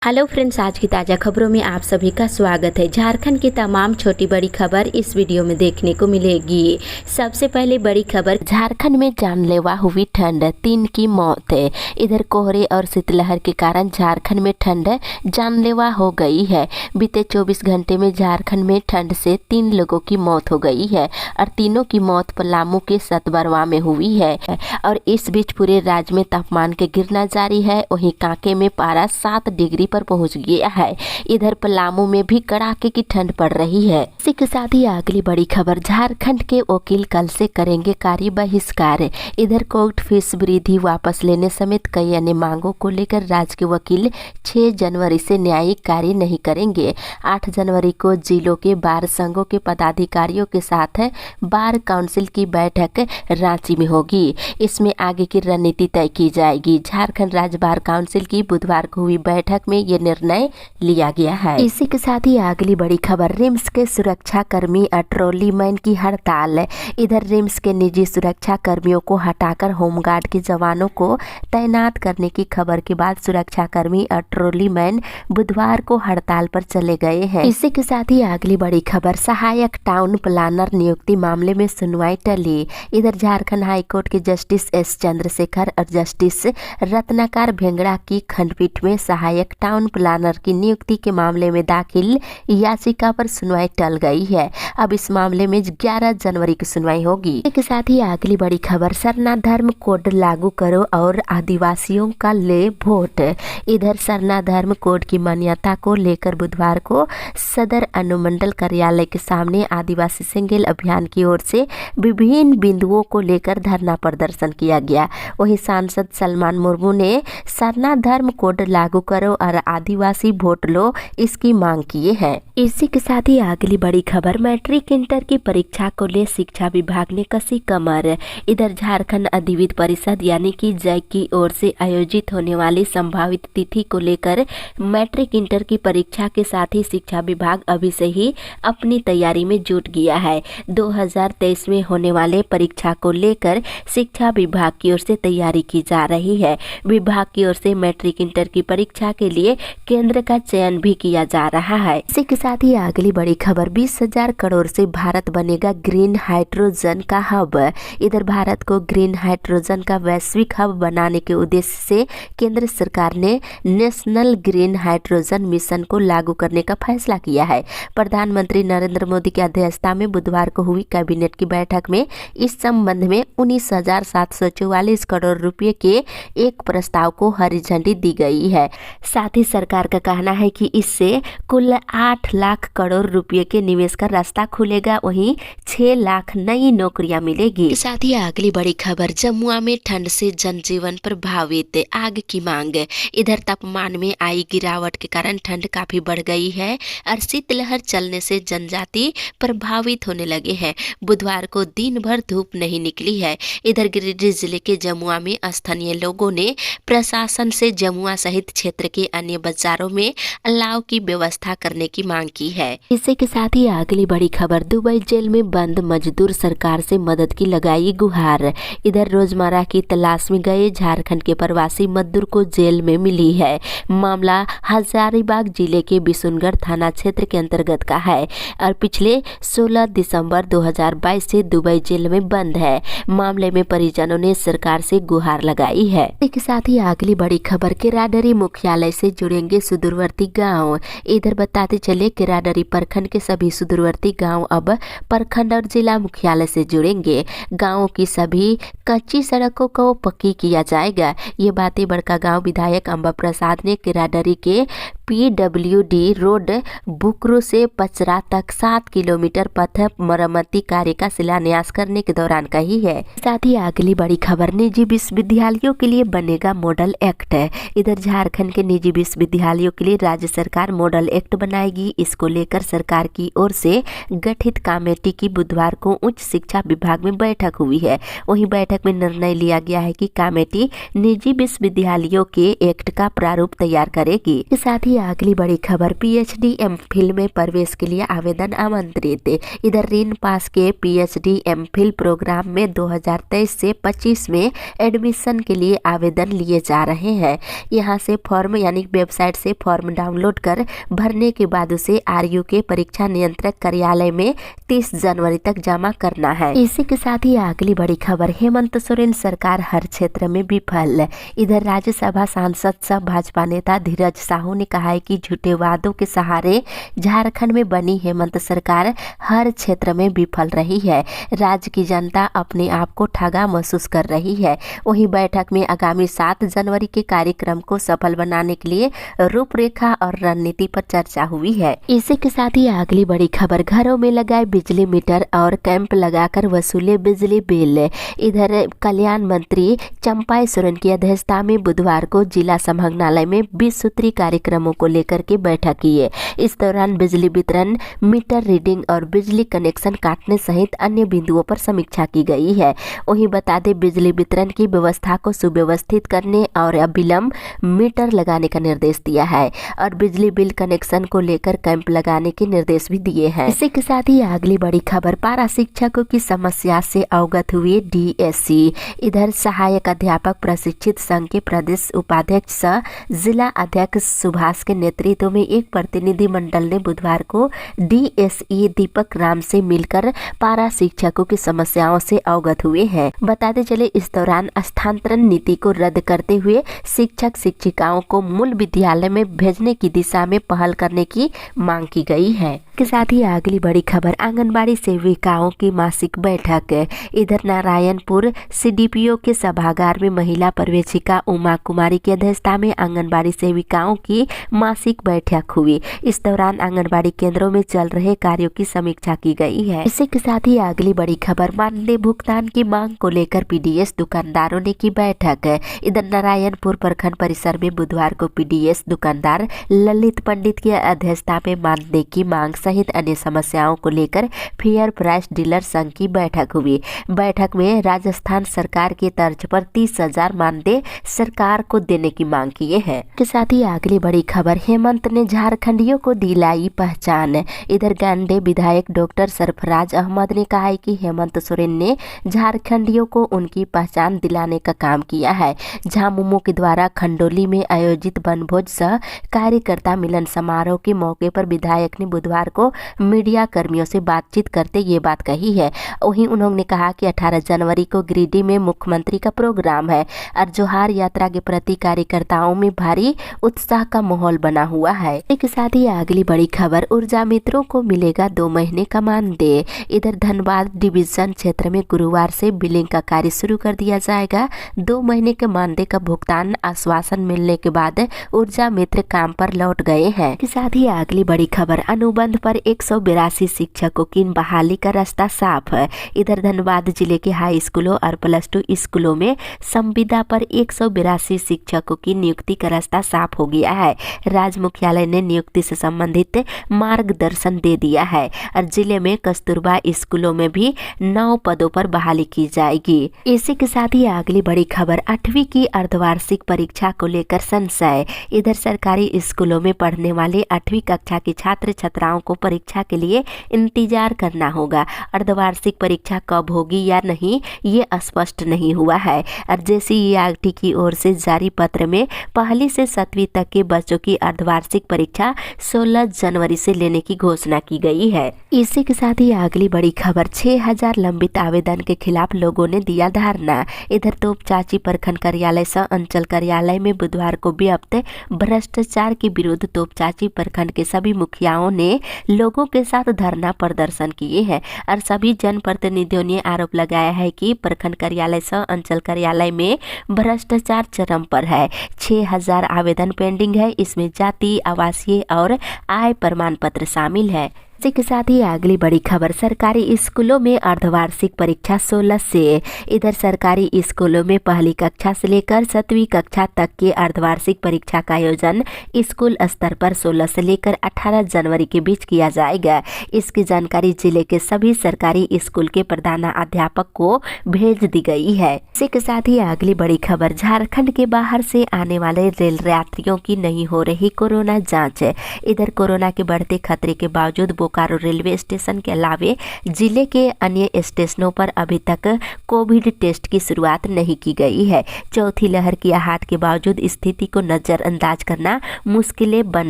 Hello friends, आज की ताज़ा खबरों में आप सभी का स्वागत है। झारखंड की तमाम छोटी बड़ी खबर इस वीडियो में देखने को मिलेगी। सबसे पहले बड़ी खबर, झारखंड में जानलेवा हुई ठंड, 3 की मौत। इधर कोहरे और शीतलहर के कारण झारखंड में ठंड जानलेवा हो गई है। बीते 24 घंटे में झारखंड में ठंड से 3 लोगों की मौत हो गई है और तीनों की मौत पलामू के सतबरवा में हुई है। और इस बीच पूरे राज्य में तापमान के गिरना जारी है। वहीं कांके में पारा 7 डिग्री पर पहुंच गया है। इधर पलामू में भी कड़ाके की ठंड पड़ रही है। इसी के साथ ही अगली बड़ी खबर, झारखंड के वकील कल से करेंगे कार्य बहिष्कार। इधर कोर्ट फीस वृद्धि वापस लेने समेत कई अन्य मांगों को लेकर राज्य के वकील 6 जनवरी से न्यायिक कार्य नहीं करेंगे। 8 जनवरी को जिलों के बार संघों के पदाधिकारियों के साथ बार काउंसिल की बैठक रांची में होगी। इसमें आगे की रणनीति तय की जाएगी। झारखंड राज्य बार काउंसिल की बुधवार को हुई बैठक में ये निर्णय लिया गया है। इसी के साथ ही अगली बड़ी खबर, रिम्स के सुरक्षा कर्मी और ट्रॉलीमैन की हड़ताल। इधर रिम्स के निजी सुरक्षा कर्मियों को हटाकर होमगार्ड के जवानों को तैनात करने की खबर के बाद सुरक्षा कर्मी और ट्रॉलीमैन बुधवार को हड़ताल पर चले गए हैं। इसी के साथ ही अगली बड़ी खबर, सहायक टाउन प्लानर नियुक्ति मामले में सुनवाई टली। इधर झारखंड हाईकोर्ट के जस्टिस एस चंद्रशेखर और जस्टिस रत्नाकर भेंगड़ा की खंडपीठ में सहायक टाउन प्लानर की नियुक्ति के मामले में दाखिल याचिका पर सुनवाई टल गई है। अब इस मामले में 11 जनवरी की सुनवाई होगी। इसके साथ ही अगली बड़ी खबर, सरना धर्म कोड लागू करो और आदिवासियों का ले वोट। इधर सरना धर्म कोड की मान्यता को लेकर बुधवार को सदर अनुमंडल कार्यालय के सामने आदिवासी सिंगल अभियान की ओर से विभिन्न बिंदुओं को लेकर धरना प्रदर्शन किया गया। वहीं सांसद सलमान मुर्मू ने सरना धर्म कोड लागू करो और आदिवासी वोट लो इसकी मांग किए हैं। इसी के साथ ही अगली बड़ी खबर, मैट्रिक इंटर की परीक्षा को ले शिक्षा विभाग ने कसी कमर। इधर झारखंड अधिविद्य परिषद यानी कि जैक की ओर से आयोजित होने वाली संभावित तिथि को लेकर मैट्रिक इंटर की परीक्षा के साथ ही शिक्षा विभाग अभी से ही अपनी तैयारी में जुट गया है। 2023 में होने वाले परीक्षा को लेकर शिक्षा विभाग की ओर से तैयारी की जा रही है। विभाग की ओर से मैट्रिक इंटर की परीक्षा के लिए केंद्र का चयन भी किया जा रहा है। इसी के साथ ही अगली बड़ी खबर, 20,000 करोड़ से भारत बनेगा ग्रीन हाइड्रोजन का हब। इधर भारत को ग्रीन हाइड्रोजन का वैश्विक हब बनाने के उद्देश्य से केंद्र सरकार ने नेशनल ग्रीन हाइड्रोजन मिशन को लागू करने का फैसला किया है। प्रधानमंत्री नरेंद्र मोदी की अध्यक्षता में बुधवार को हुई कैबिनेट की बैठक में इस संबंध में 19,744 करोड़ रुपए के एक प्रस्ताव को हरी झंडी दी गई है। साथ ही सरकार का कहना है कि इससे कुल 8 लाख करोड़ रुपए के निवेश का रास्ता खुलेगा। वहीं 6 लाख नई नौकरियां मिलेगी। साथ ही अगली बड़ी खबर, जमुआ में ठंड से जनजीवन प्रभावित, आग की मांग। इधर तापमान में आई गिरावट के कारण ठंड काफी बढ़ गई है और शीतलहर चलने से जनजाति प्रभावित होने लगे हैं। बुधवार को दिन भर धूप नहीं निकली है। इधर गिरिडीह जिले के जमुआ में स्थानीय लोगों ने प्रशासन से जमुआ सहित क्षेत्र के अन्य बाजारों में अलाव की व्यवस्था करने की मांग की है। इसी के साथ ही अगली बड़ी खबर, दुबई जेल में बंद मजदूर सरकार से मदद की लगाई गुहार। इधर रोजमर्रा की तलाश में गए झारखंड के प्रवासी मजदूर को जेल में मिली है। मामला हजारीबाग जिले के बिशुनगढ़ थाना क्षेत्र के अंतर्गत का है और पिछले 16 दिसंबर 2022 से दुबई जेल में बंद है। मामले में परिजनों ने सरकार से गुहार लगाई है। इसके साथ ही अगली बड़ी खबर, किराडरी मुख्यालय से जुड़ेंगे सुदूरवर्ती गांव। इधर बताते चले किराडरी प्रखंड के सभी सुदूरवर्ती गांव अब प्रखंड और जिला मुख्यालय से जुड़ेंगे। गांवों की सभी कच्ची सड़कों को पक्की किया जाएगा। ये बातें बड़का गांव विधायक अंबा प्रसाद ने किराडरी के PWD रोड बुकरू से पचरा तक 7 किलोमीटर पथ मरम्मती कार्य का शिलान्यास करने के दौरान कही है। साथ ही अगली बड़ी खबर, निजी विश्वविद्यालयों के लिए बनेगा मॉडल एक्ट। इधर झारखंड के निजी विश्वविद्यालयों के लिए राज्य सरकार मॉडल एक्ट बनाएगी। इसको लेकर सरकार की ओर से गठित कमेटी की बुधवार को उच्च शिक्षा विभाग में बैठक हुई है। वहीं बैठक में निर्णय लिया गया है कि कमेटी निजी विश्वविद्यालयों के एक्ट का प्रारूप तैयार करेगी। साथ ही ही अगली बड़ी खबर, पीएचडी एमफिल में प्रवेश के लिए आवेदन आमंत्रित। इधर रीन पास के पीएचडी एमफिल प्रोग्राम में 2023 से 25 में एडमिशन के लिए आवेदन लिए जा रहे हैं। यहाँ से फॉर्म यानी वेबसाइट से फॉर्म डाउनलोड कर भरने के बाद उसे आरयू के परीक्षा नियंत्रक कार्यालय में 30 जनवरी तक जमा करना है। इसी के साथ ही अगली बड़ी खबर, हेमंत सोरेन सरकार हर क्षेत्र में विफल। इधर राज्यसभा सांसद सह भाजपा नेता धीरज साहू ने कहा है कि झूठे वादों के सहारे झारखंड में बनी हेमंत सरकार हर क्षेत्र में विफल रही है। राज्य की जनता अपने आप को ठगा महसूस कर रही है। वहीं बैठक में आगामी 7 जनवरी के कार्यक्रम को सफल बनाने के लिए रूपरेखा और रणनीति पर चर्चा हुई है। इसी के साथ ही अगली बड़ी खबर, घरों में लगाए बिजली मीटर और कैंप लगाकर वसूले बिजली बिल। इधर कल्याण मंत्री चंपाई सोरेन की अध्यक्षता में बुधवार को जिला समाहरणालय में 20 सूत्री कार्यक्रमों को लेकर के बैठक की है। इस दौरान बिजली वितरण, मीटर रीडिंग और बिजली कनेक्शन काटने सहित अन्य बिंदुओं पर समीक्षा की गई है। वहीं बता दें, बिजली वितरण की व्यवस्था को सुव्यवस्थित करने और अविलंब मीटर लगाने का निर्देश दिया है और बिजली बिल कनेक्शन को लेकर कैंप लगाने के निर्देश भी दिए हैं। इसी के साथ ही अगली बड़ी खबर, पारा शिक्षकों की समस्या से अवगत हुए डीएससी। इधर सहायक अध्यापक प्रशिक्षित संघ के प्रदेश उपाध्यक्ष सह जिला अध्यक्ष सुभाष के नेतृत्व में एक प्रतिनिधि मंडल ने बुधवार को डीएसई दीपक राम से मिलकर पारा शिक्षकों की समस्याओं से अवगत हुए हैं। बताते चले, इस दौरान स्थानांतरण नीति को रद्द करते हुए शिक्षक शिक्षिकाओं को मूल विद्यालय में भेजने की दिशा में पहल करने की मांग की गई है। के साथ ही अगली बड़ी खबर, आंगनबाड़ी सेविकाओं की मासिक बैठक। इधर नारायणपुर सीडीपीओ के सभागार में महिला पर्यवेक्षिका उमा कुमारी की अध्यक्षता में आंगनबाड़ी सेविकाओं की मासिक बैठक हुई। इस दौरान आंगनबाड़ी केंद्रों में चल रहे कार्यों की समीक्षा की गई है। इसी के साथ ही अगली बड़ी खबर, मानदेय भुगतान की मांग को लेकर पीडीएस दुकानदारों ने की बैठक। इधर नारायणपुर प्रखंड परिसर में बुधवार को पीडीएस दुकानदार ललित पंडित की अध्यक्षता में मानदेय की मांग सहित अन्य समस्याओं को लेकर फेयर प्राइस डीलर संघ की बैठक हुई। बैठक में राजस्थान सरकार की तर्ज पर 30,000 मानदेय सरकार को देने की मांग किए हैं। के साथ ही अगली बड़ी खबर, हेमंत ने झारखंडियों को दिलाई पहचान। इधर गांडे विधायक डॉक्टर सरफराज अहमद ने कहा है कि हेमंत सोरेन ने झारखंडियों को उनकी पहचान दिलाने का काम किया है। झामुमो के द्वारा खंडोली में आयोजित वनभोज सह कार्यकर्ता मिलन समारोह के मौके पर विधायक ने बुधवार को मीडिया कर्मियों से बातचीत करते ये बात कही है। वहीं उन्होंने कहा कि 18 जनवरी को गिरिडीह में मुख्यमंत्री का प्रोग्राम है और जोहार यात्रा के प्रति कार्यकर्ताओं में भारी उत्साह का माहौल बना हुआ है। इसके साथ ही अगली बड़ी खबर, ऊर्जा मित्रों को मिलेगा 2 महीने का मानदेय। इधर धनबाद डिवीजन क्षेत्र में गुरुवार से बिलिंग का कार्य शुरू कर दिया जाएगा। 2 महीने के मानदेय का भुगतान आश्वासन मिलने के बाद ऊर्जा मित्र काम पर लौट गए हैं। इसके साथ ही अगली बड़ी खबर, अनुबंध पर 182 शिक्षकों की बहाली का रास्ता साफ है। इधर धनबाद जिले के हाई स्कूलों और +2 स्कूलों में संविदा पर 182 शिक्षकों की नियुक्ति का रास्ता साफ हो गया है। राज्य मुख्यालय ने नियुक्ति से संबंधित मार्गदर्शन दे दिया है और जिले में कस्तूरबा स्कूलों में भी 9 पदों पर बहाली की जाएगी। इसी के साथ ही अगली बड़ी खबर, 8वीं की अर्धवार्षिक परीक्षा को लेकर संशय। इधर सरकारी स्कूलों में पढ़ने वाले 8वीं कक्षा के छात्र छात्राओं को परीक्षा के लिए इंतजार करना होगा। अर्धवार्षिक परीक्षा कब होगी या नहीं ये स्पष्ट नहीं हुआ है और जेसीईआरटी की ओर से जारी पत्र में 1ली से 7वीं तक के बच्चों की अर्धवार्षिक परीक्षा 16 जनवरी से लेने की घोषणा की गई है। इसी के साथ ही अगली बड़ी खबर, 6000 लंबित आवेदन के खिलाफ लोगों ने दिया धरना। इधर तोपचाची प्रखंड कार्यालय सह अंचल कार्यालय में बुधवार को व्याप्त भ्रष्टाचार के विरुद्ध तोपचाची प्रखंड के सभी मुखियाओं ने लोगों के साथ धरना प्रदर्शन किए हैं और सभी जनप्रतिनिधियों ने आरोप लगाया है कि प्रखंड कार्यालय सह अंचल कार्यालय में भ्रष्टाचार चरम पर है। 6000 आवेदन पेंडिंग है। इसमें जाति, आवासीय और आय प्रमाण पत्र शामिल है। इसी के साथ ही अगली बड़ी खबर, सरकारी स्कूलों में अर्धवार्षिक परीक्षा 16 से। इधर सरकारी स्कूलों में पहली कक्षा से लेकर 7वीं कक्षा तक के अर्धवार्षिक परीक्षा का आयोजन स्कूल स्तर पर 16 से लेकर 18 जनवरी के बीच किया जाएगा। इसकी जानकारी जिले के सभी सरकारी स्कूल के प्रधानाध्यापक को भेज दी गई है। इसी के साथ ही अगली बड़ी खबर, झारखंड के बाहर से आने वाले रेल यात्रियों की नहीं हो रही कोरोना जांच। इधर कोरोना के बढ़ते खतरे के बावजूद बोकारो रेलवे स्टेशन के अलावे जिले के अन्य स्टेशनों पर अभी तक कोविड टेस्ट की शुरुआत नहीं की गई है। चौथी लहर की आहट के बावजूद स्थिति को नजरअंदाज करना मुश्किलें बन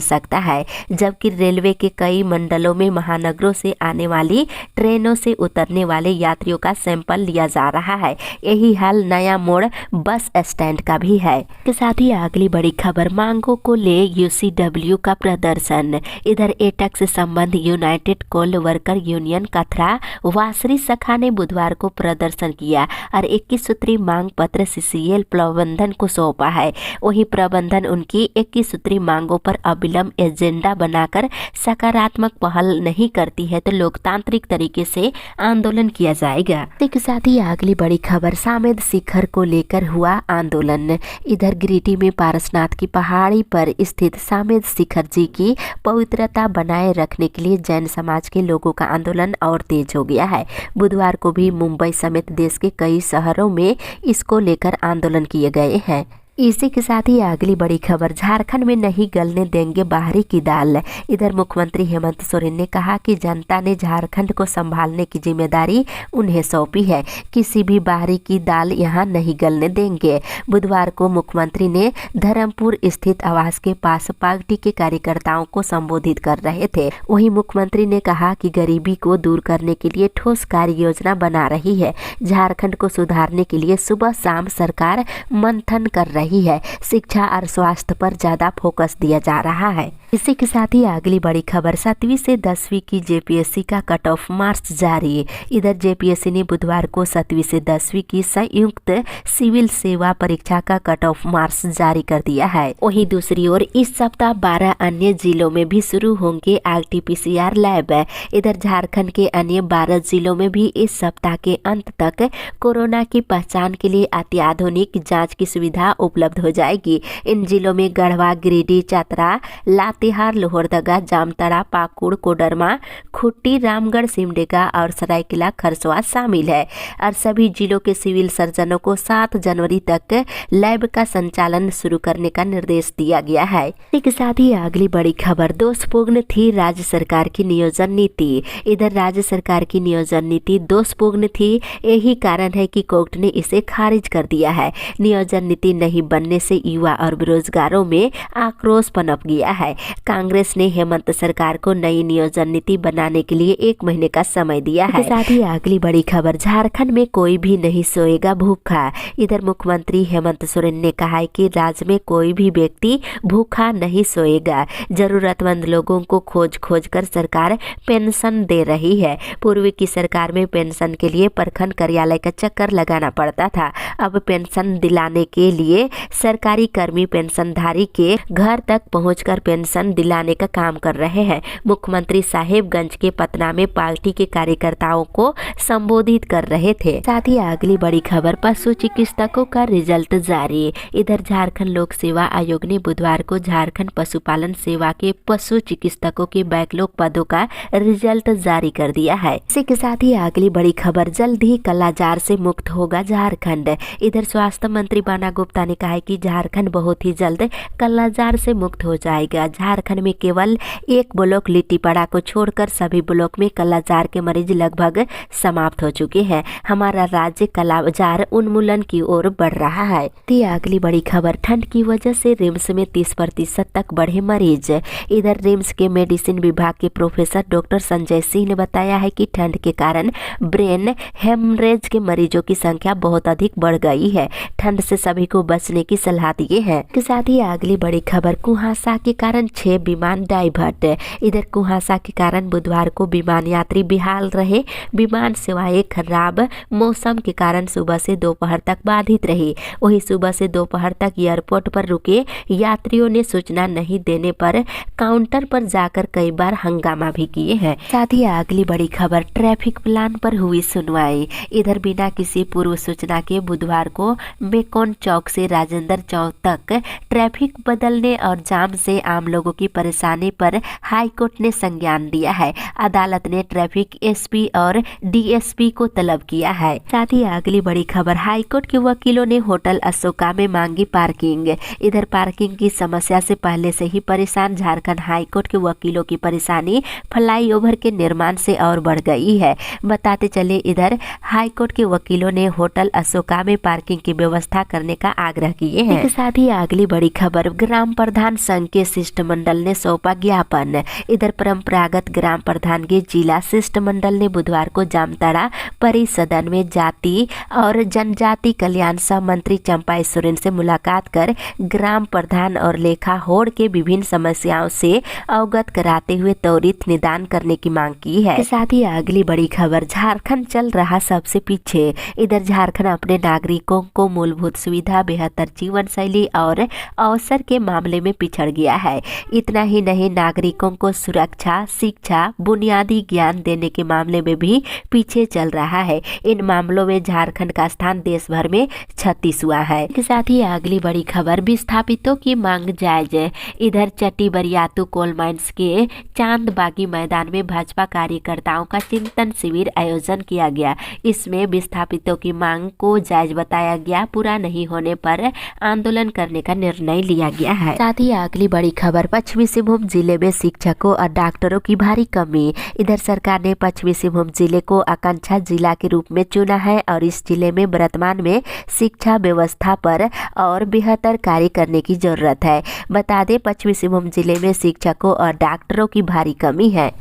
सकता है, जबकि रेलवे के कई मंडलों में महानगरों से आने वाली ट्रेनों से उतरने वाले यात्रियों का सैंपल लिया जा रहा है। यही हाल नया मोड़ बस स्टैंड का भी है। के साथ ही अगली बड़ी खबर, मांगों को ले यूसीडब्ल्यू का प्रदर्शन। इधर एटक से संबंध यूनाइटेड कोल वर्कर यूनियन कथरा वासरी शाखा ने बुधवार को प्रदर्शन किया और 21 सूत्री मांग पत्र सीसीएल प्रबंधन को सौंपा है। वही प्रबंधन उनकी 21 सूत्री मांगों पर अविलंब एजेंडा बनाकर सकारात्मक पहल नहीं करती है तो लोकतांत्रिक तरीके से आंदोलन किया जाएगा। इसके साथ ही अगली बड़ी खबर, सामेद शिखर को लेकर हुआ आंदोलन। इधर गिरिडीह में पारसनाथ की पहाड़ी पर स्थित सामेद शिखर जी की पवित्रता बनाए रखने के लिए जैन समाज के लोगों का आंदोलन और तेज हो गया है। बुधवार को भी मुंबई समेत देश के कई शहरों में इसको लेकर आंदोलन किए गए हैं। इसी के साथ ही अगली बड़ी खबर, झारखंड में नहीं गलने देंगे बाहरी की दाल। इधर मुख्यमंत्री हेमंत सोरेन ने कहा कि जनता ने झारखंड को संभालने की जिम्मेदारी उन्हें सौंपी है, किसी भी बाहरी की दाल यहां नहीं गलने देंगे। बुधवार को मुख्यमंत्री ने धर्मपुर स्थित आवास के पास पार्टी के कार्यकर्ताओं को संबोधित कर रहे थे। वहीं मुख्यमंत्री ने कहा कि गरीबी को दूर करने के लिए ठोस कार्य योजना बना रही है। झारखंड को सुधारने के लिए सुबह शाम सरकार मंथन कर रही है। शिक्षा और स्वास्थ्य पर ज्यादा फोकस दिया जा रहा है। इसी के साथ ही अगली बड़ी खबर, 7वीं से 10वीं की जेपीएससी का कट ऑफ मार्क्स जारी। इधर जेपीएससी ने बुधवार को 7वीं से 10वीं की संयुक्त सिविल सेवा परीक्षा का कट ऑफ मार्क्स जारी कर दिया है। वहीं दूसरी ओर इस सप्ताह 12 अन्य जिलों में भी शुरू होंगे आरटीपीसीआर लैब। इधर झारखंड के अन्य 12 जिलों में भी इस सप्ताह के अंत तक कोरोना की पहचान के लिए अत्याधुनिक जाँच की सुविधा उपलब्ध हो जाएगी। इन जिलों में गढ़वा, गिरिडीह, चतरा, लातेहार, लोहरदगा, जामताड़ा, पाकुड़, कोडरमा, खुट्टी, रामगढ़, सिमडेगा और सरायकेला खरसवा शामिल है। और सभी जिलों के सिविल सर्जनों को 7 जनवरी तक लैब का संचालन शुरू करने का निर्देश दिया गया है। इसके साथ ही अगली बड़ी खबर, दोषपूर्ण थी राज्य सरकार की नियोजन नीति। इधर राज्य सरकार की नियोजन नीति दोषपूर्ण थी, यही कारण है कि कोर्ट ने इसे खारिज कर दिया है। नियोजन नीति नहीं बनने से युवा और बेरोजगारों में आक्रोश पनप गया है। कांग्रेस ने हेमंत सरकार को नई नियोजन नीति बनाने के लिए 1 महीने का समय दिया है। साथ ही अगली बड़ी खबर, झारखंड में कोई भी नहीं सोएगा भूखा। इधर मुख्यमंत्री हेमंत सोरेन ने कहा है कि राज्य में कोई भी व्यक्ति भूखा नहीं सोएगा। जरूरतमंद लोगों को खोज खोज कर सरकार पेंशन दे रही है। पूर्व की सरकार में पेंशन के लिए प्रखंड कार्यालय का चक्कर लगाना पड़ता था। अब पेंशन दिलाने के लिए सरकारी कर्मी पेंशनधारी के घर तक पहुंचकर पेंशन दिलाने का काम कर रहे हैं। मुख्यमंत्री साहेबगंज के पटना में पार्टी के कार्यकर्ताओं को संबोधित कर रहे थे। साथ ही अगली बड़ी खबर, पशु चिकित्सकों का रिजल्ट जारी। इधर झारखंड लोक सेवा आयोग ने बुधवार को झारखंड पशुपालन सेवा के पशु चिकित्सकों के बैकलॉग पदों का रिजल्ट जारी कर दिया है। इसी के साथ ही अगली बड़ी खबर, जल्द ही कालाजार से मुक्त होगा झारखंड। इधर स्वास्थ्य मंत्री बाना गुप्ता ने कहा है कि झारखंड बहुत ही जल्द कालाजार से मुक्त हो जाएगा। झारखंड में केवल एक ब्लॉक लिट्टीपाड़ा को छोड़कर सभी ब्लॉक में कालाजार के मरीज लगभग समाप्त हो चुके हैं। हमारा राज्य कालाजार उन्मूलन की ओर बढ़ रहा है। अगली बड़ी खबर, ठंड की वजह से रिम्स में 30% तक बढ़े मरीज। इधर रिम्स के मेडिसिन विभाग के प्रोफेसर डॉक्टर संजय सिंह ने बताया है कि ठंड के कारण ब्रेन हेमरेज के मरीजों की संख्या बहुत अधिक बढ़ गई है। ठंड से सभी को बचने सोचने की सलाह दिए हैं। के साथ ही अगली बड़ी खबर, कुहासा के कारण 6 विमान डाइवर्ट। इधर कुहासा के कारण बुधवार को विमान यात्री बेहाल रहे। विमान सेवाएं खराब, मौसम के कारण सुबह से दोपहर तक बाधित रही। वही सुबह से दोपहर तक एयरपोर्ट पर रुके यात्रियों ने सूचना नहीं देने पर काउंटर पर जाकर कई बार हंगामा भी किए हैं। साथ ही अगली बड़ी खबर, ट्रैफिक प्लान पर हुई सुनवाई। इधर बिना किसी पूर्व सूचना के बुधवार को मेकोन चौक से राजेंद्र चौक तक ट्रैफिक बदलने और जाम से आम लोगों की परेशानी पर हाईकोर्ट ने संज्ञान लिया है। अदालत ने ट्रैफिक एसपी और डीएसपी को तलब किया है। साथ ही अगली बड़ी खबर, हाईकोर्ट के वकीलों ने होटल अशोका में मांगी पार्किंग। इधर पार्किंग की समस्या से पहले से ही परेशान झारखंड हाईकोर्ट के वकीलों की परेशानी फ्लाईओवर के निर्माण से और बढ़ गई है। बताते चले, इधर हाईकोर्ट के वकीलों ने होटल अशोका में पार्किंग की व्यवस्था करने का आग्रह किए हैं। इसके साथ ही अगली बड़ी खबर, ग्राम प्रधान संघ के शिष्टमंडल ने सौंपा ज्ञापन। इधर परंपरागत ग्राम प्रधान के जिला शिष्टमंडल ने बुधवार को जामताड़ा परिसदन में जाति और जनजाति कल्याण सह मंत्री चंपा सोरेन से मुलाकात कर ग्राम प्रधान और लेखा होड़ के विभिन्न समस्याओं से अवगत कराते हुए त्वरित निदान करने की मांग की है। साथ ही अगली बड़ी खबर, झारखंड चल रहा सबसे पीछे। इधर झारखंड अपने नागरिकों को मूलभूत सुविधा, बेहतर जीवन शैली और अवसर के मामले में पिछड़ गया है। इतना ही नहीं, नागरिकों को सुरक्षा, शिक्षा, बुनियादी ज्ञान देने के मामले में भी पीछे चल रहा है। इन मामलों में झारखंड का स्थान देश भर में 36वां है। इसके साथ ही अगली बड़ी खबर, विस्थापितों की मांग जायज। इधर चट्टी बरियातू कोल माइंस के चांदबागी मैदान में भाजपा कार्यकर्ताओं का चिंतन शिविर आयोजन किया गया। इसमें विस्थापितों की मांग को जायज बताया गया। पूरा नहीं होने पर आंदोलन करने का निर्णय लिया गया है। साथ ही अगली बड़ी खबर, पश्चिमी सिंहभूम जिले में शिक्षकों और डॉक्टरों की भारी कमी। इधर सरकार ने पश्चिमी सिंहभूम जिले को आकांक्षा जिला के रूप में चुना है और इस जिले में वर्तमान में शिक्षा व्यवस्था पर और बेहतर कार्य करने की जरूरत है। बता दें, पश्चिमी सिंहभूम जिले में शिक्षकों और डॉक्टरों की भारी कमी है।